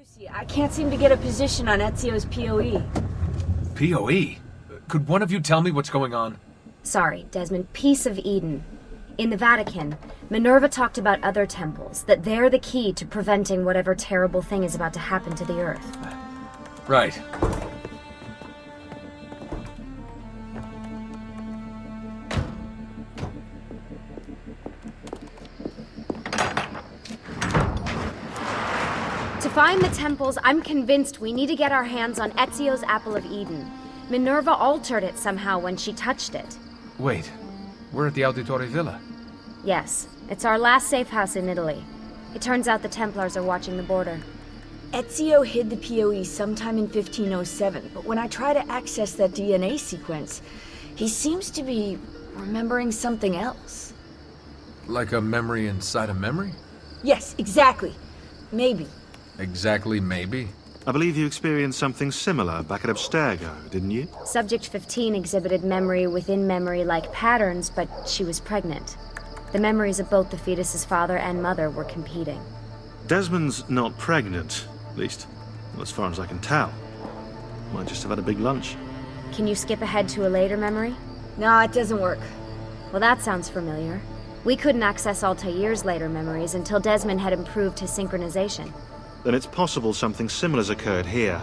Lucy, I can't seem to get a position on Ezio's POE. POE? Could one of you tell me what's going on? Sorry, Desmond. Peace of Eden. In the Vatican, Minerva talked about other temples, that they're the key to preventing whatever terrible thing is about to happen to the Earth. Right. To find the temples, I'm convinced we need to get our hands on Ezio's Apple of Eden. Minerva altered it somehow when she touched it. Wait, we're at the Auditore Villa. Yes, it's our last safe house in Italy. It turns out the Templars are watching the border. Ezio hid the POE sometime in 1507, but when I try to access that DNA sequence, he seems to be remembering something else. Like a memory inside a memory? Yes, exactly. Maybe. Exactly, maybe. I believe you experienced something similar back at Abstergo, didn't you? Subject 15 exhibited memory within memory-like patterns, but she was pregnant. The memories of both the fetus's father and mother were competing. Desmond's not pregnant, at least, not as far as I can tell. Might just have had a big lunch. Can you skip ahead to a later memory? No, it doesn't work. Well, that sounds familiar. We couldn't access Altair's later memories until Desmond had improved his synchronization. Then it's possible something similar's occurred here.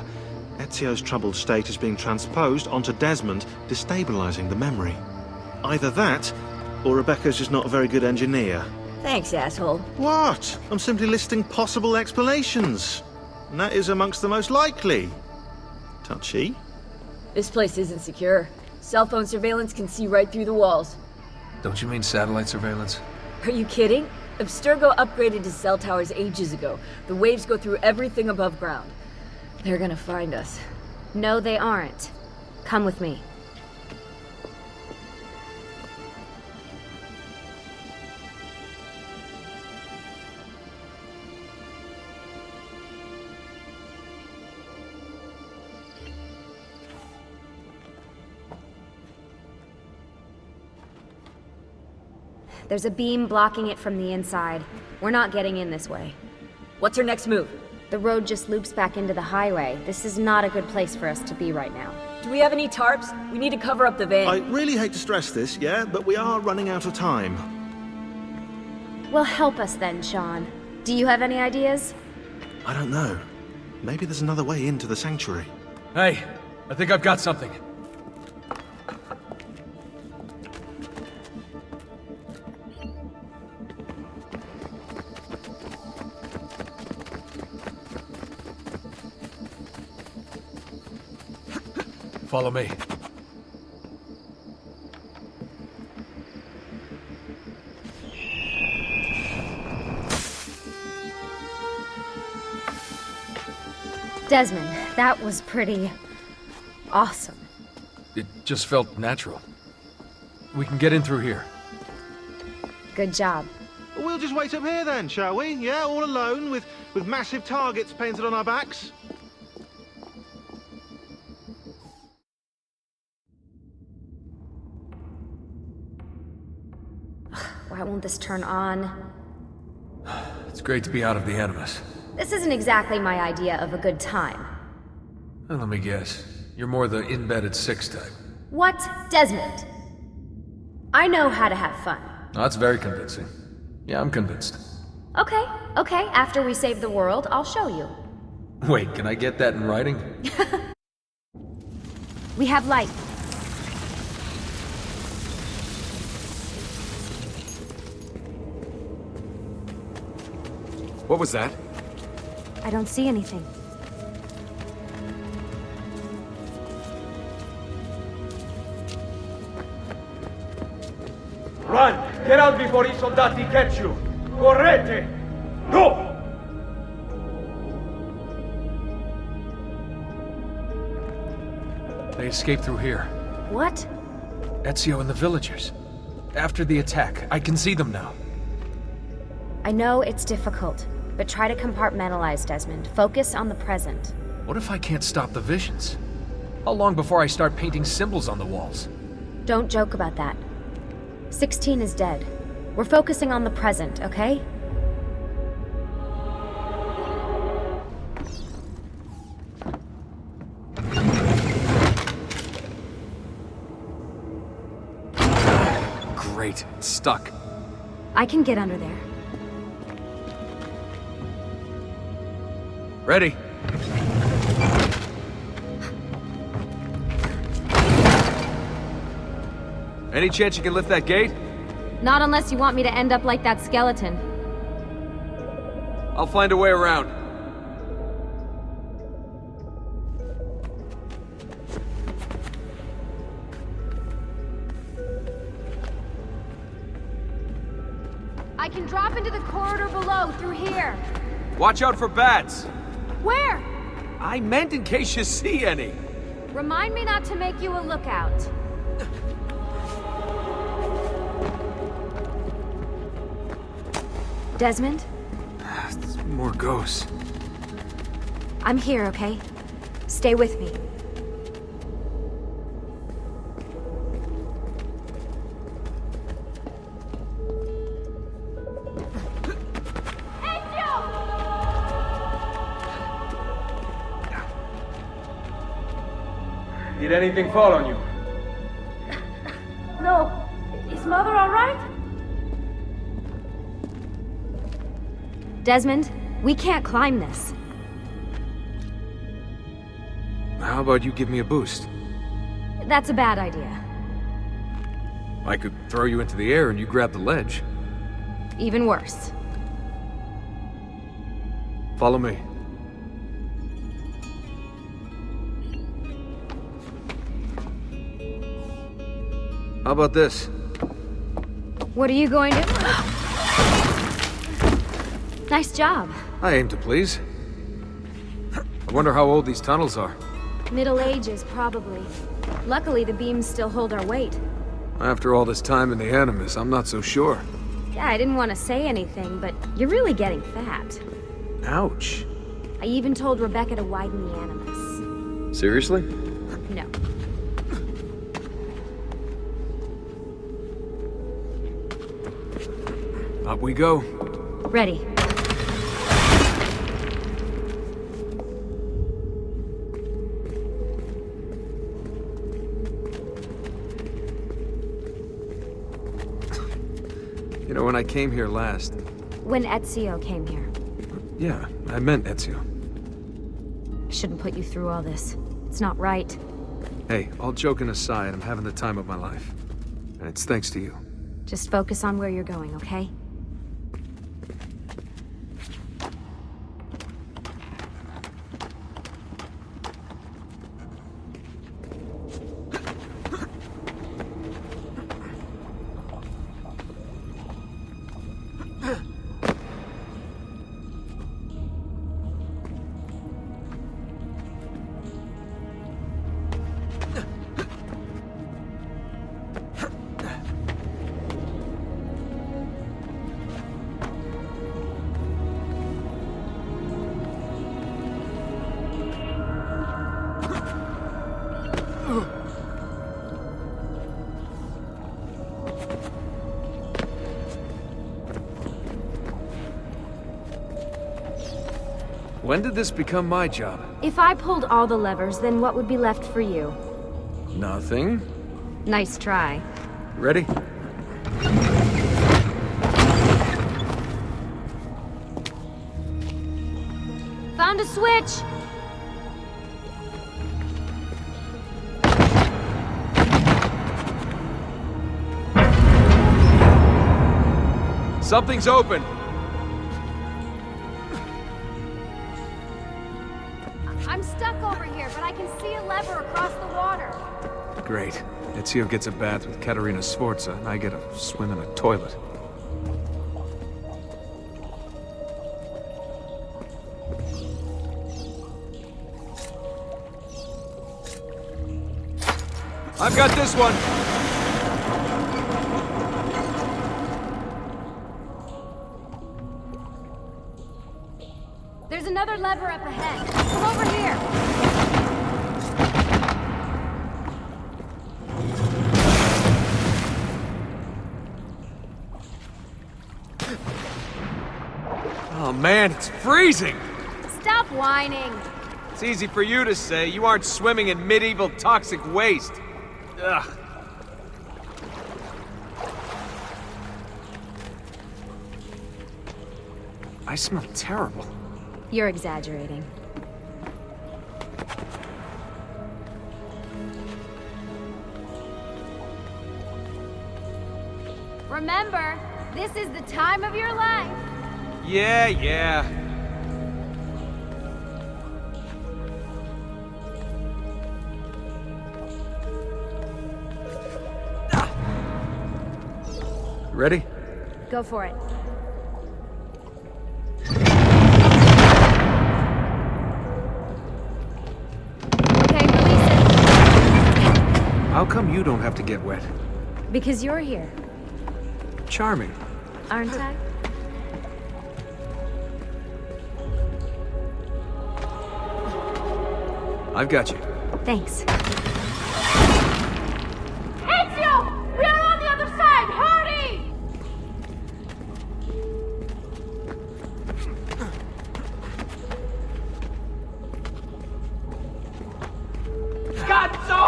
Ezio's troubled state is being transposed onto Desmond, destabilizing the memory. Either that, or Rebecca's just not a very good engineer. Thanks, asshole. What? I'm simply listing possible explanations. And that is amongst the most likely. Touchy? This place isn't secure. Cell phone surveillance can see right through the walls. Don't you mean satellite surveillance? Are you kidding? Abstergo upgraded his cell towers ages ago. The waves go through everything above ground. They're gonna find us. No, they aren't. Come with me. There's a beam blocking it from the inside. We're not getting in this way. What's our next move? The road just loops back into the highway. This is not a good place for us to be right now. Do we have any tarps? We need to cover up the van. I really hate to stress this, yeah, but we are running out of time. Well, help us then, Sean. Do you have any ideas? I don't know. Maybe there's another way into the sanctuary. Hey, I think I've got something. Follow me. Desmond, that was pretty awesome. It just felt natural. We can get in through here. Good job. We'll just wait up here then, shall we? Yeah, all alone, with massive targets painted on our backs? Why won't this turn on? It's great to be out of the Animus. This isn't exactly my idea of a good time. Well, let me guess. You're more the in-bed at 6 type. What? Desmond? I know how to have fun. Oh, that's very convincing. Yeah, I'm convinced. Okay, after we save the world, I'll show you. Wait, can I get that in writing? We have light. What was that? I don't see anything. Run! Get out before I soldati catch you! Correte! Go! They escaped through here. What? Ezio and the villagers. After the attack, I can see them now. I know it's difficult, but try to compartmentalize, Desmond. Focus on the present. What if I can't stop the visions? How long before I start painting symbols on the walls? Don't joke about that. 16 is dead. We're focusing on the present, okay? Great, it's stuck. I can get under there. Ready? Any chance you can lift that gate? Not unless you want me to end up like that skeleton. I'll find a way around. I can drop into the corridor below through here. Watch out for bats. Where? I meant in case you see any. Remind me not to make you a lookout. Desmond? There's more ghosts. I'm here, okay? Stay with me. Did anything fall on you? No. Is Mother all right? Desmond, we can't climb this. How about you give me a boost? That's a bad idea. I could throw you into the air and you grab the ledge. Even worse. Follow me. How about this? What are you going to... Nice job. I aim to please. I wonder how old these tunnels are. Middle Ages, probably. Luckily, the beams still hold our weight. After all this time in the Animus, I'm not so sure. Yeah, I didn't want to say anything, but you're really getting fat. Ouch. I even told Rebecca to widen the Animus. Seriously? No. Up we go. Ready. You know, when I came here last... When Ezio came here. Yeah, I meant Ezio. I shouldn't put you through all this. It's not right. Hey, all joking aside, I'm having the time of my life. And it's thanks to you. Just focus on where you're going, okay? When did this become my job? If I pulled all the levers, then what would be left for you? Nothing. Nice try. Ready? Found a switch! Something's open! I'm stuck over here, but I can see a lever across the water. Great. Ezio gets a bath with Caterina Sforza, and I get a swim in a toilet. I've got this one! There's another lever up ahead. Come over here. Oh man, it's freezing! Stop whining. It's easy for you to say. You aren't swimming in medieval toxic waste. Ugh. I smell terrible. You're exaggerating. Remember, this is the time of your life. Yeah, yeah. Ready? Go for it. Okay, release it. How come you don't have to get wet? Because you're here, Charming. aren't I? I've got you. Thanks. Ezio! We are on the other side! Hurry! Cazzo!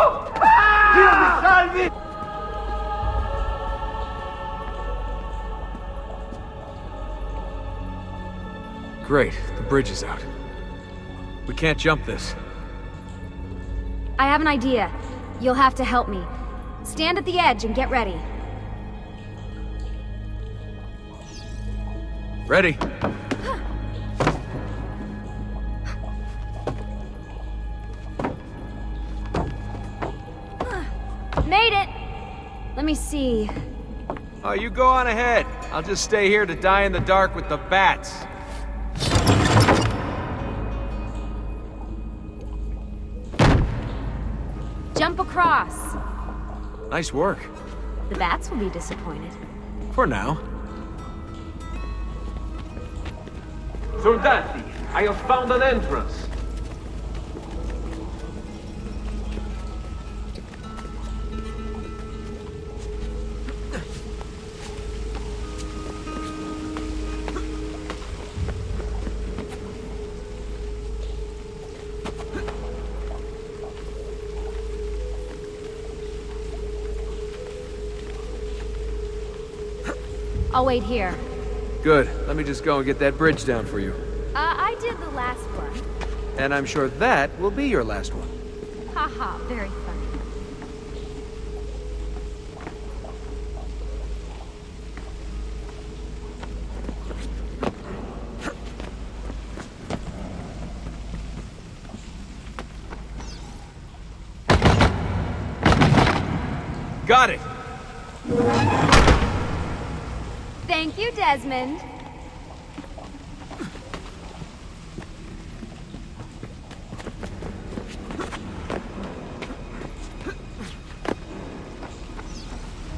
Dio mi salvi! Great, the bridge is out. We can't jump this. I have an idea. You'll have to help me. Stand at the edge and get ready. Ready? Made it! Let me see. Oh, you go on ahead. I'll just stay here to die in the dark with the bats. Jump across. Nice work. The bats will be disappointed. For now. Soldati, I have found an entrance. I'll wait here. Good. Let me just go and get that bridge down for you. I did the last one. And I'm sure that will be your last one. Haha, very funny. Got it! Thank you, Desmond.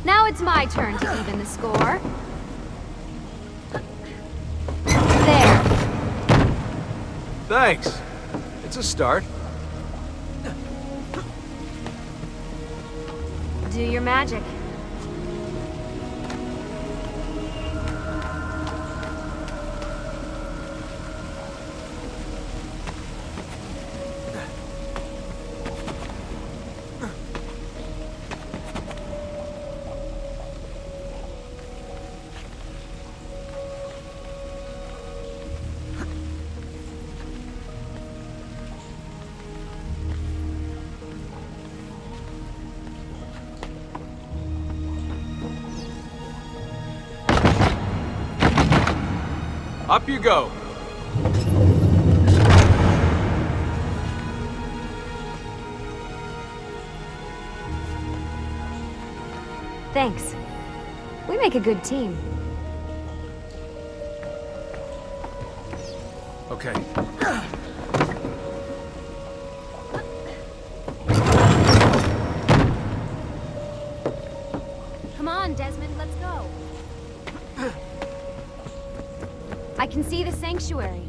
Now it's my turn to even the score. There. Thanks. It's a start. Do your magic. Up you go. Thanks. We make a good team. Okay. Come on, Desmond, let's go. I can see the sanctuary.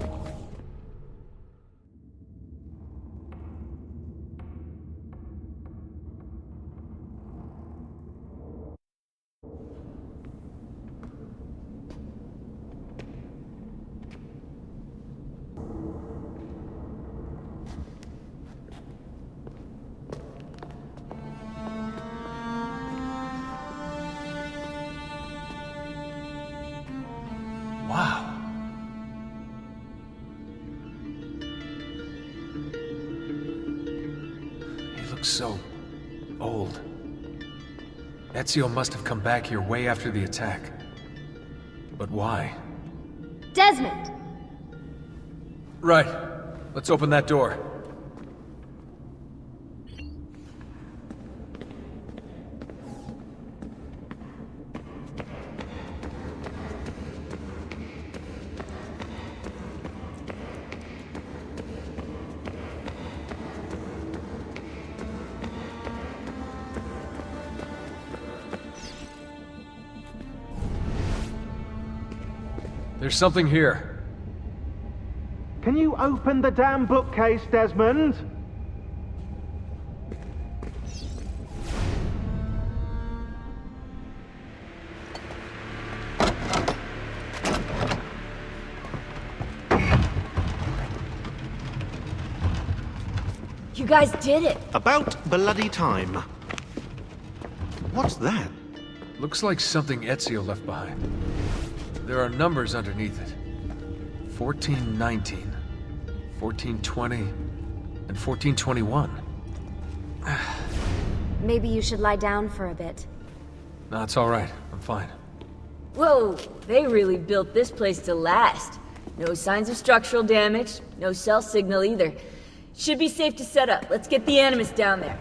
Wow. looks so old. Ezio must have come back here way after the attack. But why? Desmond! Right. Let's open that door. There's something here. Can you open the damn bookcase, Desmond? You guys did it! About bloody time. What's that? Looks like something Ezio left behind. There are numbers underneath it. 1419, 1420, and 1421. Maybe you should lie down for a bit. No, it's all right. I'm fine. Whoa, they really built this place to last. No signs of structural damage, no cell signal either. Should be safe to set up. Let's get the Animus down there.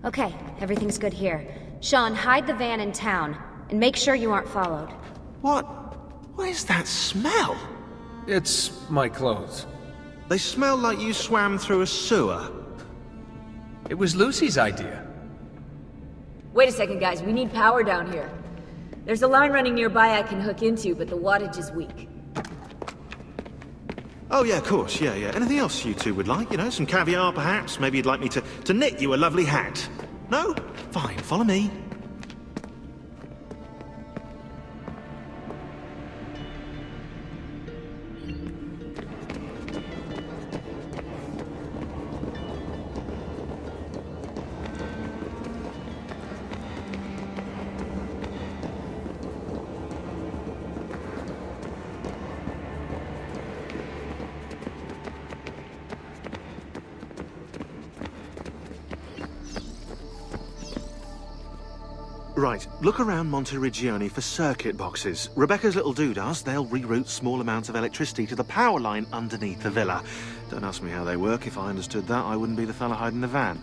Okay, everything's good here. Sean, hide the van in town, and make sure you aren't followed. What is that smell? It's my clothes. They smell like you swam through a sewer. It was Lucy's idea. Wait a second, guys. We need power down here. There's a line running nearby I can hook into, but the wattage is weak. Oh yeah, of course, yeah. Anything else you two would like? You know, some caviar perhaps? Maybe you'd like me to knit you a lovely hat? No? Fine, follow me. Right, look around Monteriggioni for circuit boxes. Rebecca's little doodahs, they'll reroute small amounts of electricity to the power line underneath the villa. Don't ask me how they work. If I understood that, I wouldn't be the fella hiding the van.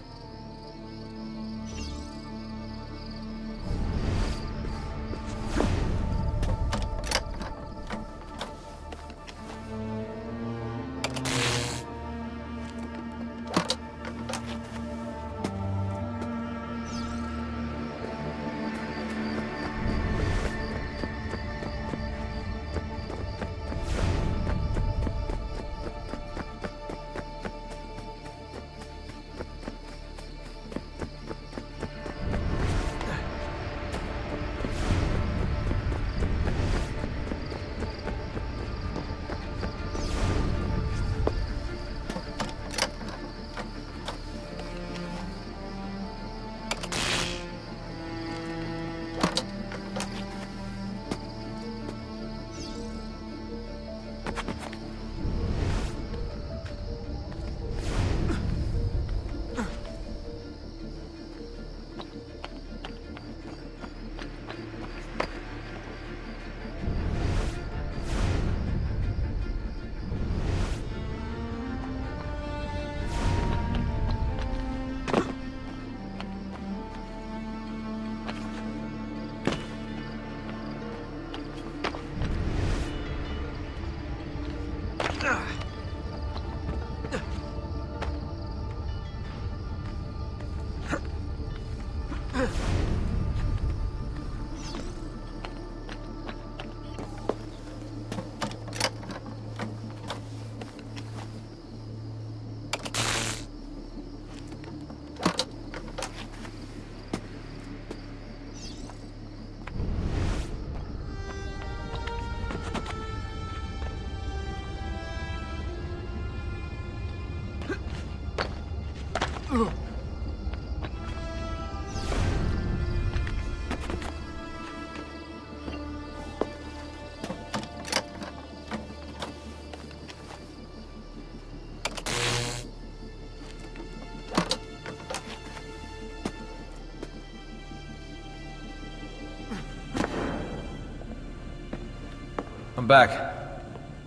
I'm back.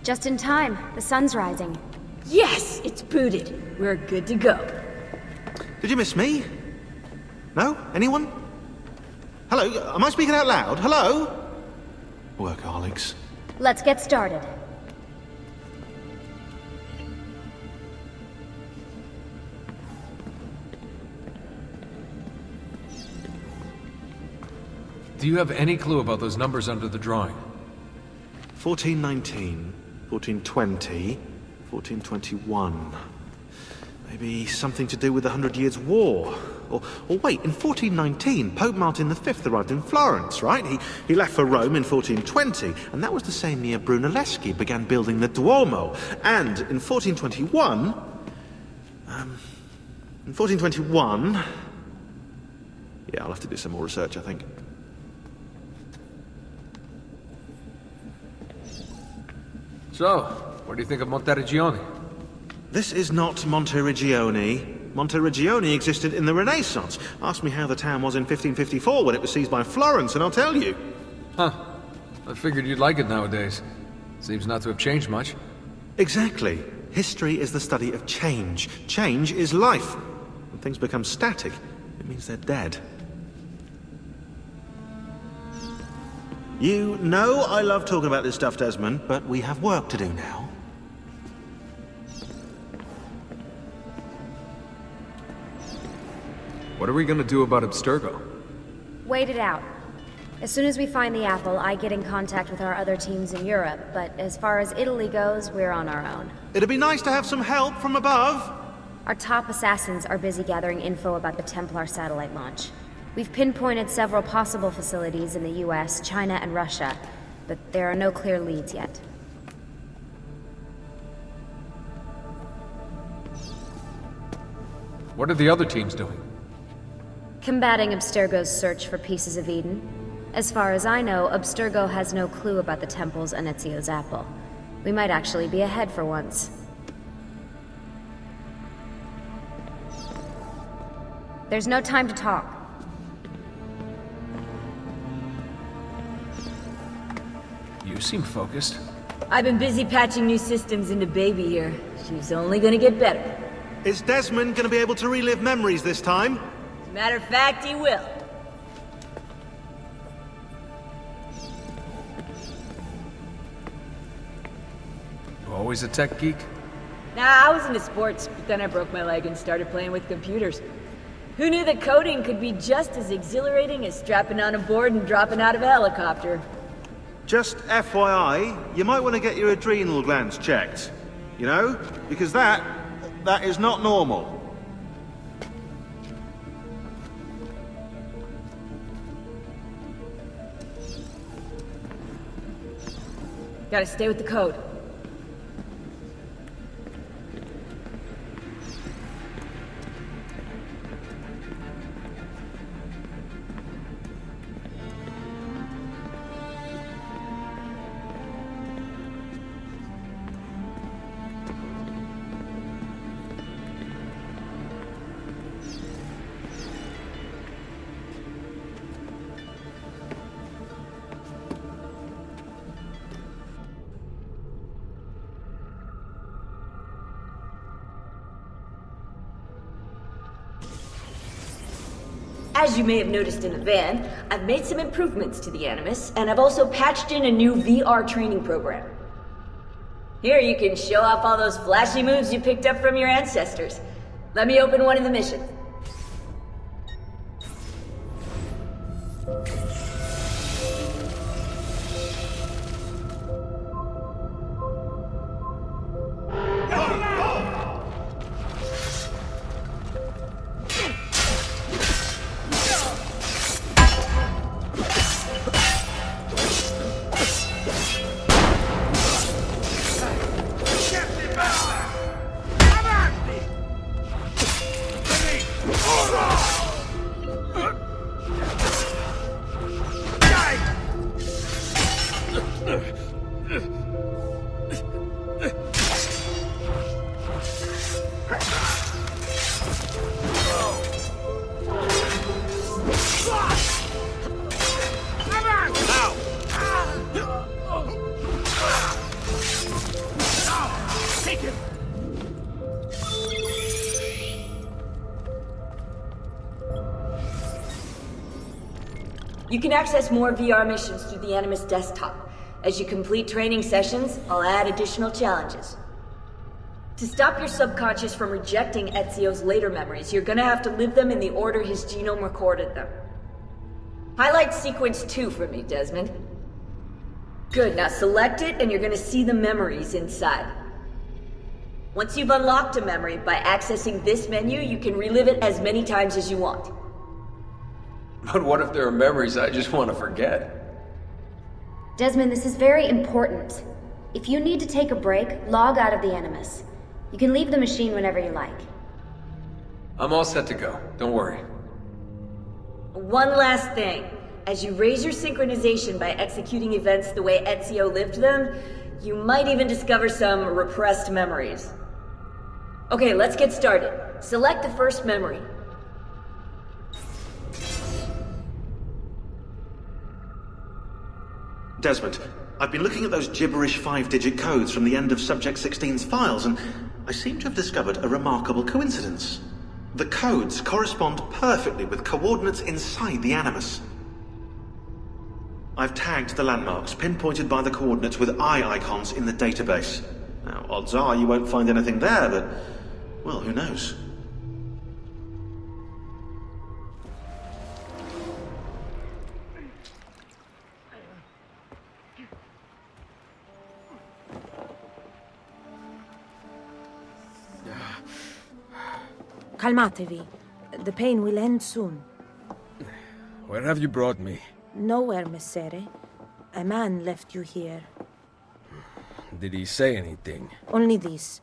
Just in time. The sun's rising. Yes, it's booted. We're good to go. Did you miss me? No? Anyone? Hello? Am I speaking out loud? Hello? Workaholics. Let's get started. Do you have any clue about those numbers under the drawing? 1419, 1420, 1421. Maybe something to do with the 100 Years' War. Or wait, in 1419, Pope Martin V arrived in Florence, right? He left for Rome in 1420, and that was the same year Brunelleschi began building the Duomo. And in 1421... Yeah, I'll have to do some more research, I think. So, what do you think of Monteriggioni? This is not Monteriggioni. Monteriggioni existed in the Renaissance. Ask me how the town was in 1554 when it was seized by Florence, and I'll tell you. Huh. I figured you'd like it nowadays. Seems not to have changed much. Exactly. History is the study of change. Change is life. When things become static, it means they're dead. You know I love talking about this stuff, Desmond, but we have work to do now. What are we gonna do about Abstergo? Wait it out. As soon as we find the apple, I get in contact with our other teams in Europe, but as far as Italy goes, we're on our own. It'd be nice to have some help from above. Our top assassins are busy gathering info about the Templar satellite launch. We've pinpointed several possible facilities in the US, China, and Russia, but there are no clear leads yet. What are the other teams doing? Combating Abstergo's search for pieces of Eden. As far as I know, Abstergo has no clue about the temples and Ezio's apple. We might actually be ahead for once. There's no time to talk. You seem focused. I've been busy patching new systems into Baby here. She's only gonna get better. Is Desmond going to be able to relive memories this time? As a matter of fact, he will. You always a tech geek? Nah, I was into sports, but then I broke my leg and started playing with computers. Who knew that coding could be just as exhilarating as strapping on a board and dropping out of a helicopter? Just FYI, you might want to get your adrenal glands checked. You know? Because that is not normal. Gotta stay with the code. As you may have noticed in the van, I've made some improvements to the Animus, and I've also patched in a new VR training program. Here you can show off all those flashy moves you picked up from your ancestors. Let me open one of the missions. You can access more VR missions through the Animus desktop. As you complete training sessions, I'll add additional challenges. To stop your subconscious from rejecting Ezio's later memories, you're gonna have to live them in the order his genome recorded them. Highlight sequence 2 for me, Desmond. Good, now select it and you're gonna see the memories inside. Once you've unlocked a memory, by accessing this menu, you can relive it as many times as you want. But what if there are memories I just want to forget? Desmond, this is very important. If you need to take a break, log out of the Animus. You can leave the machine whenever you like. I'm all set to go. Don't worry. One last thing. As you raise your synchronization by executing events the way Ezio lived them, you might even discover some repressed memories. Okay, let's get started. Select the first memory. Desmond, I've been looking at those gibberish 5-digit codes from the end of Subject 16's files, and I seem to have discovered a remarkable coincidence. The codes correspond perfectly with coordinates inside the Animus. I've tagged the landmarks, pinpointed by the coordinates with eye icons in the database. Now, odds are you won't find anything there, but, well, who knows? Calmatevi. The pain will end soon. Where have you brought me? Nowhere, Messere. A man left you here. Did he say anything? Only this.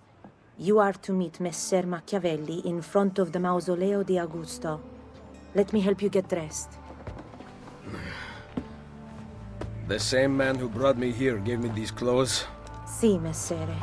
You are to meet Messer Machiavelli in front of the Mausoleo di Augusto. Let me help you get dressed. The same man who brought me here gave me these clothes? Si, Messere.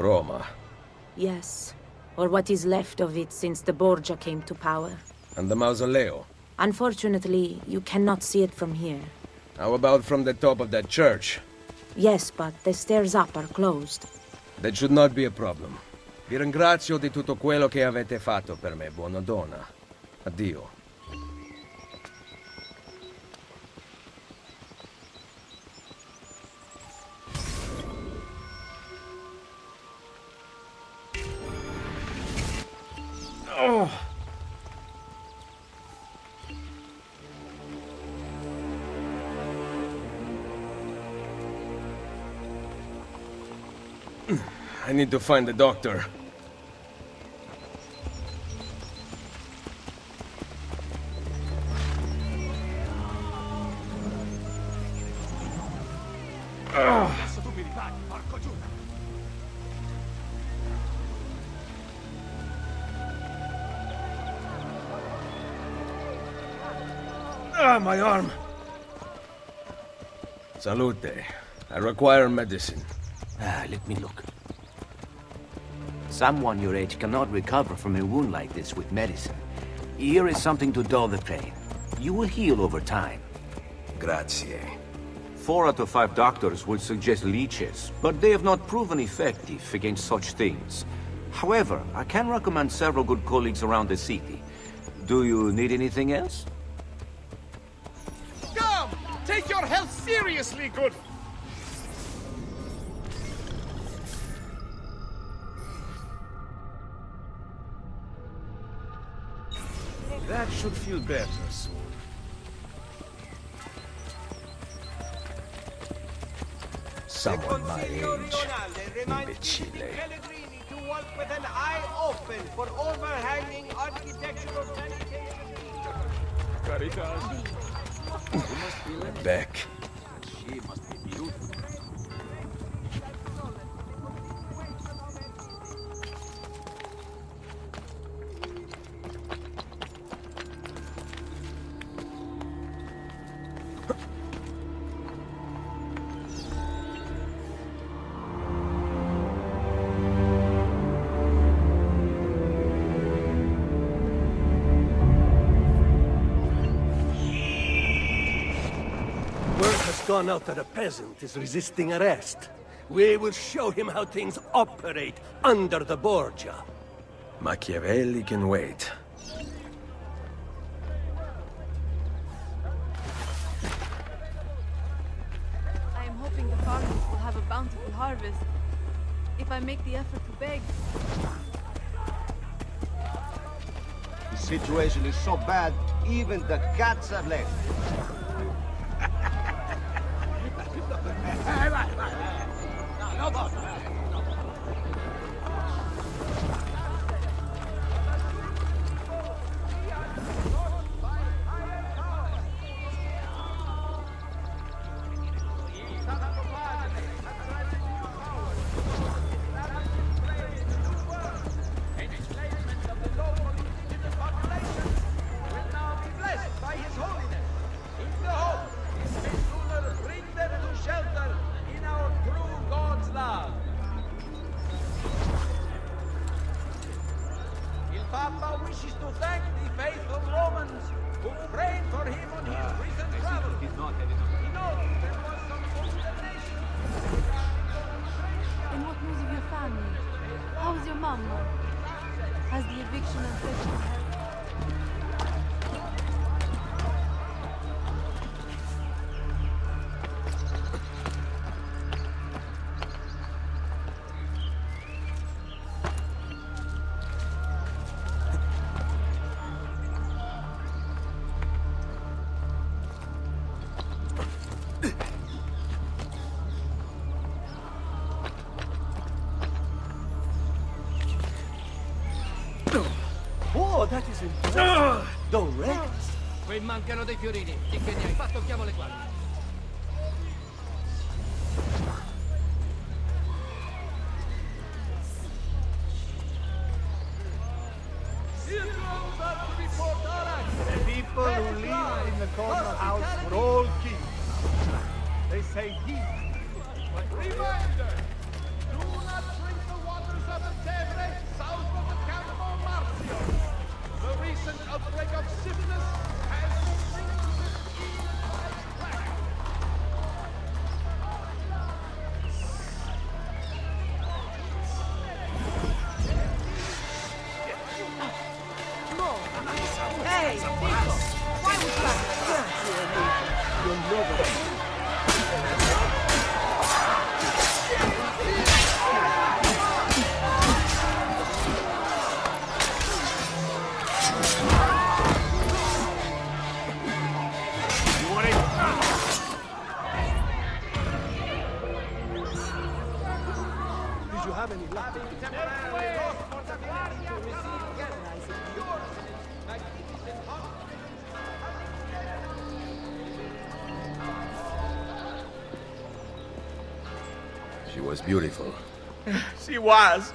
Roma. Yes. Or what is left of it since the Borgia came to power. And the mausoleo? Unfortunately, you cannot see it from here. How about from the top of that church? Yes, but the stairs up are closed. That should not be a problem. Vi ringrazio di tutto quello che avete fatto per me, buona donna. Addio. I need to find the doctor. My arm. Salute. I require medicine. Let me look. Someone your age cannot recover from a wound like this with medicine. Here is something to dull the pain. You will heal over time. Grazie. 4 out of 5 doctors would suggest leeches, but they have not proven effective against such things. However, I can recommend several good colleagues around the city. Do you need anything else? Come! Take your health seriously, good. That should feel better soon. Someone my age. Imbecile. To walk with an eye open for overhanging architectural sanitation. Back. She must be beautiful. gone out that a peasant is resisting arrest. We will show him how things operate under the Borgia. Machiavelli can wait. I am hoping the farmers will have a bountiful harvest. If I make the effort to beg. The situation is so bad, even the cats are left. Papa wishes to thank the faithful Romans who prayed for him on his recent travel. He knows there was some consternation. And what news of your family? How's your mom? Has the eviction affected her? Oh, that is impressive. Direct. Qui mancano dei fiorini. Che ne hai fatto? Chiamo le guardie. The people who live in the corner house were all kings. They say he. Reminder! Do not drink the waters of the Tevere south of the Campo Marzio. The recent outbreak of syphilis has been linked to this evil practice. Hey, Nico! Why would you have You'll never... Did you have any luck? She was beautiful. She was,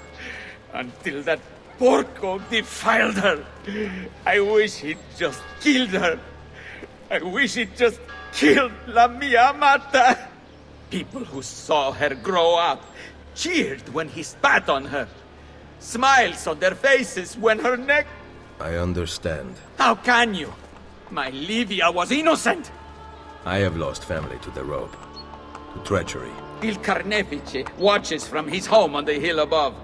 until that porco defiled her. I wish he'd just killed her. I wish he'd just killed La Mia Amata. People who saw her grow up cheered when he spat on her. Smiles on their faces when her neck... I understand. How can you? My Livia was innocent. I have lost family to the rope. To treachery. Il Carnefice watches from his home on the hill above.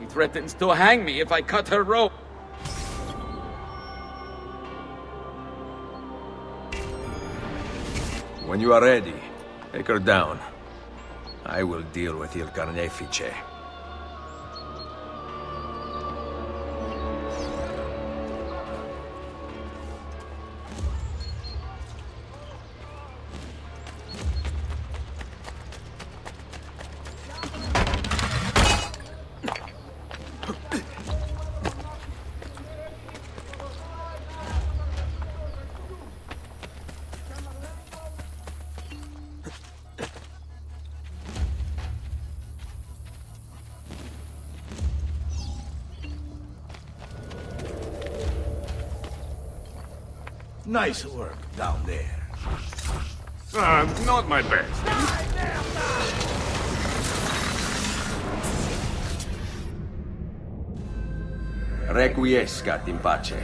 He threatens to hang me if I cut her rope. When you are ready, take her down. I will deal with Il Carnefice. Nice work down there. Not my best. Requiescat in pace.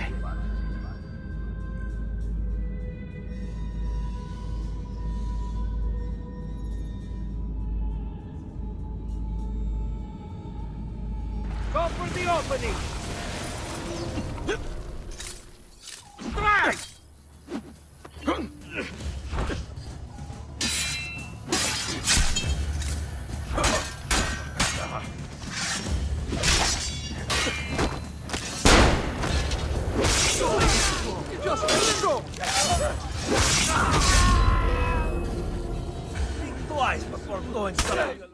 Go for the opening! Strike! Just go! Think twice before going straight.